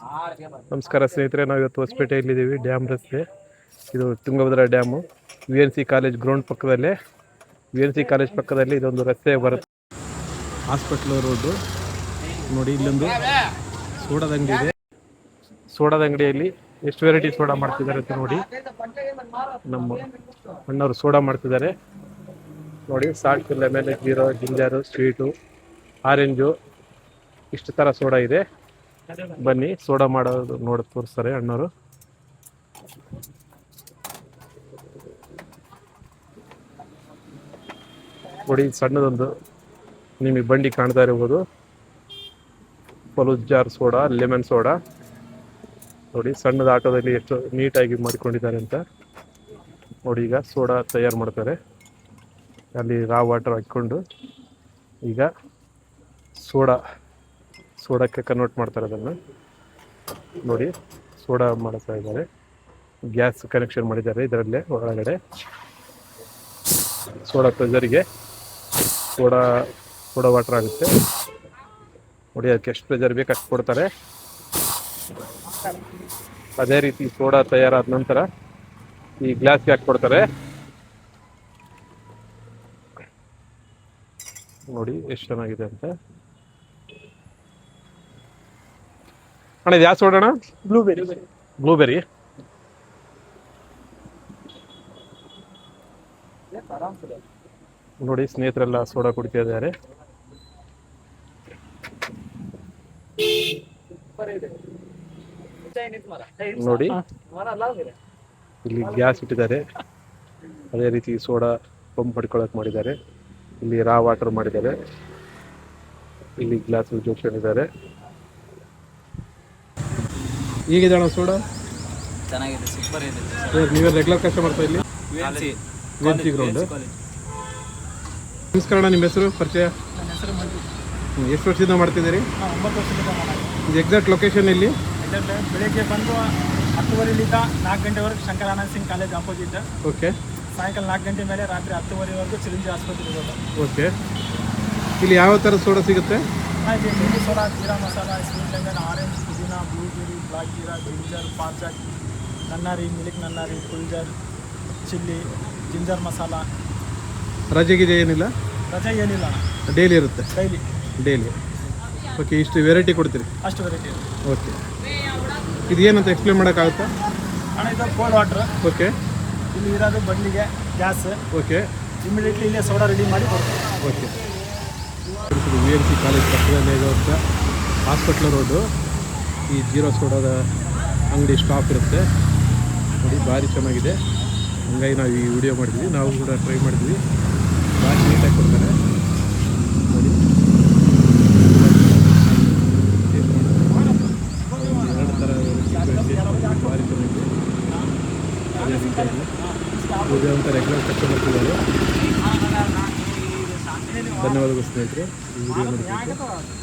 ನಮಸ್ಕಾರ ಸ್ನೇಹಿತರೆ, ನಾವು ಇವತ್ತು ಹೊಸಪೇಟೆಯಲ್ಲಿದ್ದೀವಿ. ಡ್ಯಾಮ್ ರಸ್ತೆ ಇದು Tungabhadra dam. VNC college ground ಪಕ್ಕದಲ್ಲೇ, VNC ಕಾಲೇಜ್ ಪಕ್ಕದಲ್ಲಿ ಇದೊಂದು ರಸ್ತೆ ಬರುತ್ತೆ. ಹಾಸ್ಪಿಟ್ಲ್ ರೋಡು ನೋಡಿ, ಇಲ್ಲೊಂದು ಸೋಡಾದ ಅಂಗಡಿ ಇದೆ. ಸೋಡಾದ ಅಂಗಡಿಯಲ್ಲಿ ಎಷ್ಟು ವೆರೈಟಿ ಸೋಡಾ ಮಾಡ್ತಿದ್ದಾರೆ ಅಂತ ನೋಡಿ. ನಮ್ಮ ಅಣ್ಣವರು ಸೋಡಾ ಮಾಡ್ತಿದ್ದಾರೆ ನೋಡಿ. Salt, lemon, zero, ginger, sweet, orange, ಇಷ್ಟು ಥರ ಸೋಡಾ ಇದೆ. ಬನ್ನಿ ಸೋಡಾ ಮಾಡೋದು ನೋಡಿ ತೋರಿಸ್ತಾರೆ ಅಣ್ಣವರು. ನೋಡಿ, ಸಣ್ಣದೊಂದು ನಿಮಗೆ ಬಂಡಿ ಕಾಣ್ತಾ ಇರ್ಬೋದು. ಫಲೂಜಾರ್ ಸೋಡಾ, ಲೆಮನ್ ಸೋಡಾ ನೋಡಿ. ಸಣ್ಣದ ಆಟೋದಲ್ಲಿ ಎಷ್ಟು ನೀಟಾಗಿ ಮಾಡಿಕೊಂಡಿದ್ದಾರೆ ಅಂತ ನೋಡಿ. ಈಗ ಸೋಡಾ ತಯಾರು ಮಾಡ್ತಾರೆ. ಅಲ್ಲಿ ರಾ ವಾಟರ್ ಹಾಕ್ಕೊಂಡು ಈಗ ಸೋಡಾಕ್ಕೆ ಕನ್ವರ್ಟ್ ಮಾಡ್ತಾರೆ. ಅದನ್ನು ನೋಡಿ, ಸೋಡಾ ಮಾಡ್ತಾ ಇದ್ದಾರೆ. ಗ್ಯಾಸ್ ಕನೆಕ್ಷನ್ ಮಾಡಿದ್ದಾರೆ ಇದರಲ್ಲೇ. ಒಳಗಡೆ ಸೋಡಾ ಪ್ರೆಷರಿಗೆ ಸೋಡಾ ವಾಟರ್ ಆಗುತ್ತೆ ನೋಡಿ. ಅದಕ್ಕೆ ಎಷ್ಟು ಪ್ರೆಷರ್ ಬೇಕು ಅಷ್ಟು ಕೊಡ್ತಾರೆ. ಅದೇ ರೀತಿ ಸೋಡಾ ತಯಾರಾದ ನಂತರ ಈ ಗ್ಲಾಸ್ಗೆ ಹಾಕಿ ಕೊಡ್ತಾರೆ ನೋಡಿ. ಎಷ್ಟು ಚೆನ್ನಾಗಿದೆ ಅಂತ. ಅಣ್ಣ ಇದು ಯಾವ ಸೋಡಾ ಅಣ್ಣ? ಬ್ಲೂಬೆರಿ. ನೋಡಿ, ಸ್ನೇಹಿತರೆಲ್ಲ ಸೋಡಾ ಕುಡಿತಾ ಇದ್ದಾರೆ ನೋಡಿ. ಇಲ್ಲಿ ಗ್ಯಾಸ್ ಇಟ್ಟಿದ್ದಾರೆ. ಅದೇ ರೀತಿ ಸೋಡಾ ಪಂಪ್ ಮಾಡ್ಕೊಳಕ್ ಮಾಡಿದ್ದಾರೆ. ಇಲ್ಲಿ ರಾ ವಾಟರ್ ಮಾಡಿದ್ದಾರೆ. ಇಲ್ಲಿ ಗ್ಲಾಸ್ ಜೋಡಿಸಿದ್ದಾರೆ. ಹೇಗಿದೆ ಅಣ್ಣ ಸೋಡಾ? ಚೆನ್ನಾಗಿದೆ, ಸೂಪರ್ ಇದೆ. ನೀವೇ ರೆಗ್ಯುಲರ್ ಕಸ್ಟಮರ್ ಇಲ್ಲಿ VNC ಗ್ರೌಂಡ್. ನಮಸ್ಕಾರ ಅಣ್ಣ, ನಿಮ್ಮ ಹೆಸರು ಪರಿಚಯ? ನನ್ನ ಹೆಸರು ಮಂಜು. ಎಷ್ಟು ವರ್ಷದಿಂದ ಮಾಡ್ತಿದ್ದೀರಿ? 9 ವರ್ಷದಿಂದ ಮಾಡೋದು. ಇದು ಎಕ್ಸಾಕ್ಟ್ ಲೊಕೇಶನ್ ಇಲ್ಲಿ? ಬೆಳಿಗ್ಗೆ ಬಂದು 10:30ರಿಂದ 4 ಗಂಟೆವರೆಗೆ Shankar Anand Singh college opposite. Okay. ಸಾಯಂಕಾಲ 4 ಗಂಟೆ ಮೇಲೆ ರಾತ್ರಿ 10:30ವರೆಗೂ ಚಿರಂಜಿ ಆಸ್ಪತ್ರೆ ಇರೋದು. ಓಕೆ. ಇಲ್ಲಿ ಯಾವ ಥರ ಸೋಡಾ ಸಿಗುತ್ತೆ? ಹಾಗೆ ಮಿಂಡಿ ಸೋಡಾ, ಜೀರಾ ಮಸಾಲ, ಸ್ವೀಟ್ ಲೆಮನ್, ಆರೆಂಜ್, ಪುದೀನಾ, ಬ್ಲೂಬೆರಿ, ಬ್ಲಾಕ್ ಜೀರಾ, ಜಿಂಜರ್, ಪಾರ್ಜಾಕ್, ನನ್ನಾರಿ, ಮಿಲ್ಕ್ ನನ್ನಾರಿ, ಫುಲ್ಜರ್, ಚಿಲ್ಲಿ, ಜಿಂಜರ್ ಮಸಾಲ. ರಜೆಗಿದೆ ಏನಿಲ್ಲ? ರಜೆ ಏನಿಲ್ಲ, ಡೈಲಿ ಇರುತ್ತೆ? ಡೈಲಿ. ಓಕೆ. ಇಷ್ಟು ವೆರೈಟಿ ಕೊಡ್ತೀರಿ? ಅಷ್ಟು ವೆರೈಟಿ ಇದೆ. ಓಕೆ. ಇದು ಏನಂತ ಎಕ್ಸ್ಪ್ಲೇನ್ ಮಾಡೋಕ್ಕಾಗುತ್ತಾ? ಅಣ್ಣ ಇದು ಕೋಲ್ಡ್ ವಾಟ್ರ್. ಓಕೆ. ಇಲ್ಲಿ ಇರೋದು ಬಡ್ಲಿಗೆ ಗ್ಯಾಸ್. ಓಕೆ. ಇಮಿಡಿಯೇಟ್ಲಿ ಇಲ್ಲೇ ಸೋಡಾ ರೆಡಿ ಮಾಡಿ ಕೊಡ್ತೀವಿ. ಓಕೆ. VNC ಕಾಲೇಜ್ ಪಕ್ಕದಲ್ಲೇ ಇರುವಂಥ ಹಾಸ್ಪಿಟ್ಲ್ ರೋಡು. ಈ ಜೀರೋ ಸೋಡಾದ ಅಂಗಡಿ ಸ್ಟಾಪ್ ಇರುತ್ತೆ ನೋಡಿ. ಭಾರಿ ಚೆನ್ನಾಗಿದೆ. ಹಂಗಾಗಿ ನಾವು ಈ ವಿಡಿಯೋ ಮಾಡಿದ್ವಿ. ನಾವು ಕೂಡ ಟ್ರೈ ಮಾಡಿದ್ವಿ. ಭಾರಿ ನೀಟಾಗಿ ಕೊಡ್ತಾರೆ ನೋಡಿ. ಎರಡು ಥರ ಭಾರಿ ಚೆನ್ನಾಗಿದೆ. ಅದೇ ರೀತಿಯಾಗಿ ಉಳಿದಂಥ ರೆಗ್ಯುಲರ್ ಕಸ್ಟಮರ್ಸ್ ಇದ್ದಾರೆ. ಧನ್ಯವಾದಗಳು ಸ್ನೇಹಿತರೆ, ಈ ವಿಡಿಯೋ ನೋಡಿದ್ದಕ್ಕೆ.